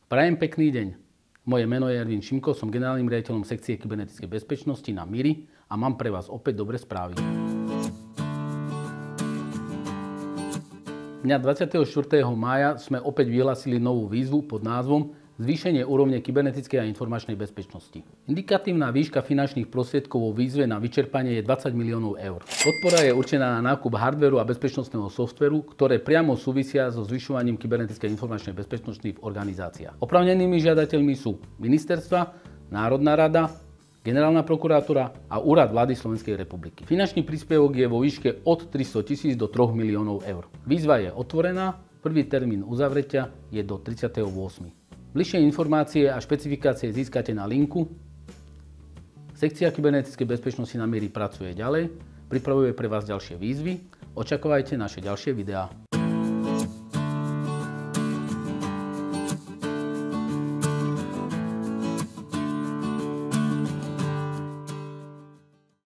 Prajem pekný deň. Moje meno je Ervin Šimko, som generálnym riaditeľom sekcie kybernetickej bezpečnosti na MIRI a mám pre vás opäť dobré správy. Dňa 24. mája sme opäť vyhlásili novú výzvu pod názvom Zvýšenie úrovne kybernetickej a informačnej bezpečnosti. Indikatívna výška finančných prostriedkov vo výzve na vyčerpanie je 20 miliónov eur. Podpora je určená na nákup hardvéru a bezpečnostného softvéru, ktoré priamo súvisia so zvyšovaním kybernetickej a informačnej bezpečnosti v organizáciách. Oprávnenými žiadateľmi sú ministerstva, Národná rada, Generálna prokuratúra a Úrad vlády Slovenskej republiky. Finančný príspevok je vo výške od 300 000 do 3 miliónov eur. Výzva je otvorená, prvý termín uzavretia je do 38. Bližšie informácie a špecifikácie získate na linku. Sekcia kybernetickej bezpečnosti na MIRI pracuje ďalej, pripravuje pre vás ďalšie výzvy. Očakávajte naše ďalšie videá.